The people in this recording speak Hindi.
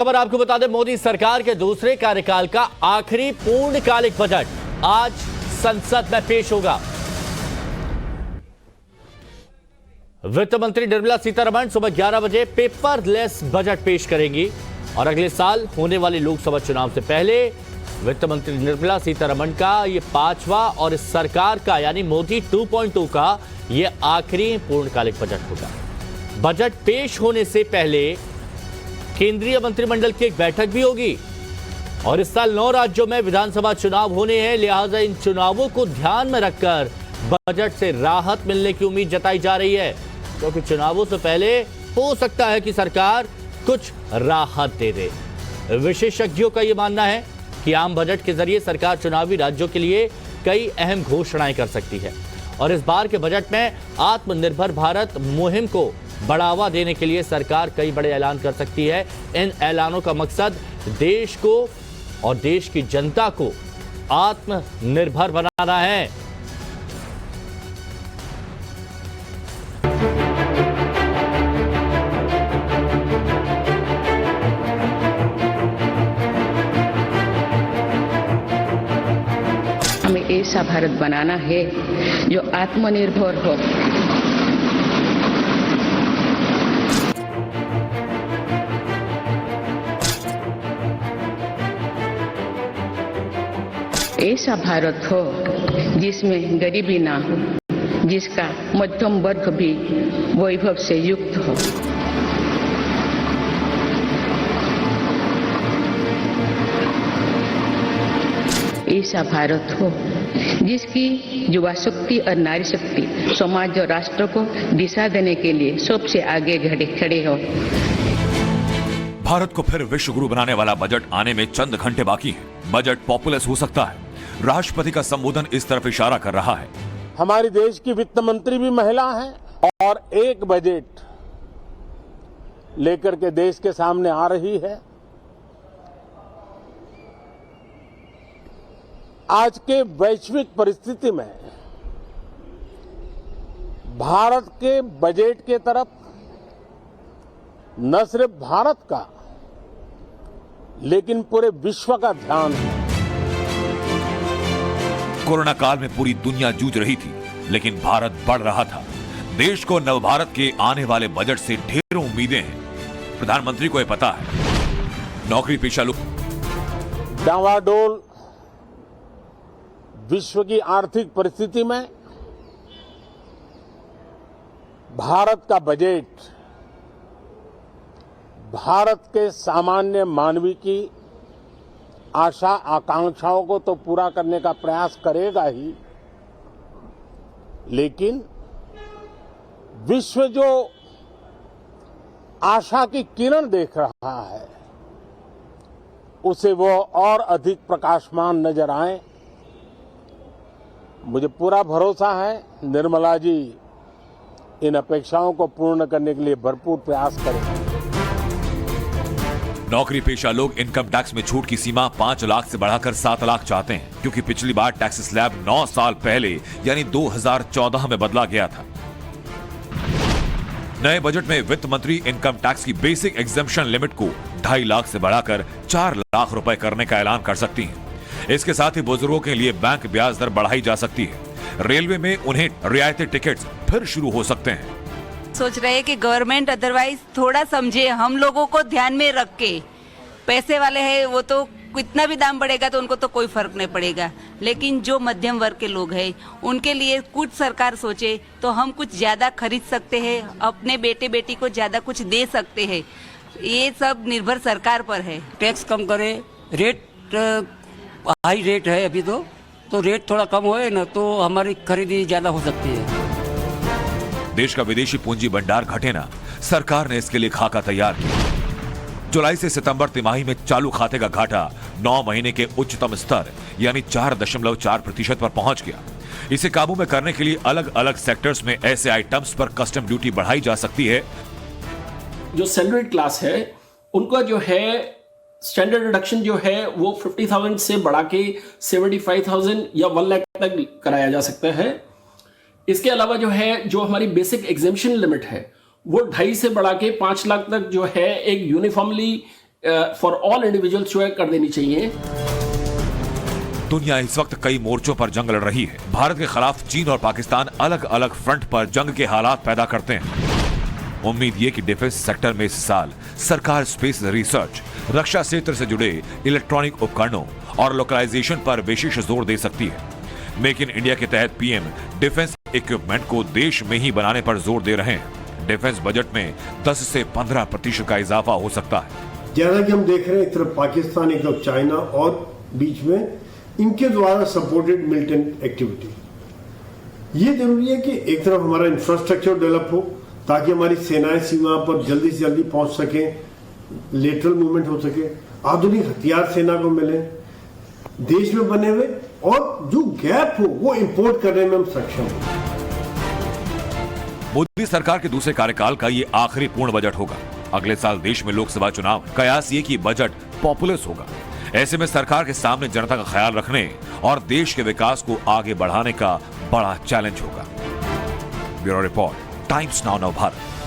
खबर आपको बता दें, मोदी सरकार के दूसरे कार्यकाल का आखिरी पूर्णकालिक बजट आज संसद में पेश होगा। वित्त मंत्री निर्मला सीतारमण सुबह 11 बजे पेपरलेस बजट पेश करेंगी और अगले साल होने वाले लोकसभा चुनाव से पहले वित्त मंत्री निर्मला सीतारमण का ये 5वां और इस सरकार का यानी मोदी 2.2 का ये आखिरी पूर्णकालिक बजट होगा। बजट पेश होने से पहले केंद्रीय मंत्रिमंडल की एक बैठक भी होगी और इस साल 9 राज्यों में विधानसभा चुनाव होने हैं, लिहाजा इन चुनावों को ध्यान में रखकर बजट से राहत मिलने की उम्मीद जताई जा रही है, क्योंकि चुनावों से पहले हो सकता है कि सरकार कुछ राहत दे दे। विशेषज्ञों का यह मानना है कि आम बजट के जरिए सरकार चुनावी राज्यों के लिए कई अहम घोषणाएं कर सकती है और इस बार के बजट में आत्मनिर्भर भारत मुहिम को बढ़ावा देने के लिए सरकार कई बड़े ऐलान कर सकती है। इन ऐलानों का मकसद देश को और देश की जनता को आत्मनिर्भर बनाना है। हमें ऐसा भारत बनाना है जो आत्मनिर्भर हो। ऐसा भारत हो जिसमें गरीबी ना हो, जिसका मध्यम वर्ग भी वैभव से युक्त हो। ऐसा भारत हो जिसकी युवा शक्ति और नारी शक्ति समाज और राष्ट्र को दिशा देने के लिए सबसे आगे खड़े हो। भारत को फिर विश्व गुरु बनाने वाला बजट आने में चंद घंटे बाकी हैं। बजट पॉपुलर हो सकता है। राष्ट्रपति का संबोधन इस तरफ इशारा कर रहा है। हमारे देश की वित्त मंत्री भी महिला है और एक बजट लेकर के देश के सामने आ रही है। आज के वैश्विक परिस्थिति में भारत के बजट के तरफ न सिर्फ भारत का लेकिन पूरे विश्व का ध्यान है। कोरोना काल में पूरी दुनिया जूझ रही थी, लेकिन भारत बढ़ रहा था। देश को नवभारत के आने वाले बजट से ढेरों उम्मीदें हैं। प्रधानमंत्री को यह पता है। नौकरी पेशा लोग डावाडोल विश्व की आर्थिक परिस्थिति में भारत का बजट भारत के सामान्य मानवी की आशा आकांक्षाओं को तो पूरा करने का प्रयास करेगा ही, लेकिन विश्व जो आशा की किरण देख रहा है उसे वो और अधिक प्रकाशमान नजर आए। मुझे पूरा भरोसा है निर्मला जी इन अपेक्षाओं को पूर्ण करने के लिए भरपूर प्रयास करेंगे। नौकरी पेशा लोग इनकम टैक्स में छूट की सीमा 5 लाख से बढ़ाकर 7 लाख चाहते हैं, क्योंकि पिछली बार टैक्स स्लैब 9 साल पहले यानी 2014 में बदला गया था। नए बजट में वित्त मंत्री इनकम टैक्स की बेसिक एग्जेम्पशन लिमिट को 2.5 लाख से बढ़ाकर 4 लाख रुपए करने का ऐलान कर सकती हैं। इसके साथ ही बुजुर्गों के लिए बैंक ब्याज दर बढ़ाई जा सकती है। रेलवे में उन्हें रियायती टिकट्स फिर शुरू हो सकते हैं। सोच रहे हैं कि गवर्नमेंट अदरवाइज थोड़ा समझे, हम लोगों को ध्यान में रख के। पैसे वाले हैं वो तो कितना भी दाम बढ़ेगा तो उनको तो कोई फर्क नहीं पड़ेगा, लेकिन जो मध्यम वर्ग के लोग हैं उनके लिए कुछ सरकार सोचे तो हम कुछ ज्यादा खरीद सकते हैं, अपने बेटे बेटी को ज्यादा कुछ दे सकते हैं। ये सब निर्भर सरकार पर है। टैक्स कम करे, रेट हाई रेट है अभी तो रेट थोड़ा कम होए ना तो हमारी खरीदी ज्यादा हो सकती है। देश का विदेशी पूंजी भंडार घटे ना, सरकार ने इसके लिए खाका तैयार किया। जुलाई से सितंबर तिमाही में चालू खाते का घाटा 9 महीने के उच्चतम स्तर यानी 4.4% पर पहुंच गया। इसे काबू में करने के लिए अलग अलग सेक्टर्स में ऐसे आइटम्स पर कस्टम ड्यूटी बढ़ाई जा सकती है। जो सैलरीड क्लास है उनका जो है स्टैंडर्ड डिडक्शन जो है वो 50,000 से बढ़ा के 75,000 या 1 लाख तक कराया जा सकता है। इसके अलावा जो है जो हमारी बेसिक एग्जेम्पशन लिमिट है वो 2.5 से बढ़ा के 5 लाख तक जो है एक यूनिफॉर्मली फॉर ऑल इंडिविजुअल्स जो है कर देनी चाहिए। दुनिया इस वक्त कई मोर्चों पर जंग लड़ रही है। भारत के खिलाफ चीन और पाकिस्तान अलग अलग फ्रंट पर जंग के हालात पैदा करते हैं। उम्मीद ये कि डिफेंस सेक्टर में इस साल सरकार स्पेस रिसर्च, रक्षा क्षेत्र से जुड़े इलेक्ट्रॉनिक उपकरणों और लोकलाइजेशन पर विशेष जोर दे सकती है। मेक इन इंडिया के तहत पीएम डिफेंस इक्विपमेंट को देश में ही बनाने पर जोर दे रहे हैं। डिफेंस बजट में 10 से 15% का इजाफा हो सकता है। जैसा कि हम देख रहे हैं, एक तरफ पाकिस्तान, एक तरफ चाइना और बीच में इनके द्वारा सपोर्टेड मिलिटेंट एक्टिविटी। ये जरूरी है कि एक तरफ हमारा इंफ्रास्ट्रक्चर डेवलप हो ताकि हमारी सेनाएं सीमा पर जल्दी से जल्दी पहुंच सकें, लेटरल मूवमेंट हो सके, आधुनिक हथियार सेना को मिले, देश में बने हुए, और जो गैप हो वो इंपोर्ट करने में हम सक्षम हो। मोदी सरकार के दूसरे कार्यकाल का ये आखिरी पूर्ण बजट होगा। अगले साल देश में लोकसभा चुनाव, कयास ये कि बजट पॉपुलस होगा। ऐसे में सरकार के सामने जनता का ख्याल रखने और देश के विकास को आगे बढ़ाने का बड़ा चैलेंज होगा। Bureau report, times now Bharat.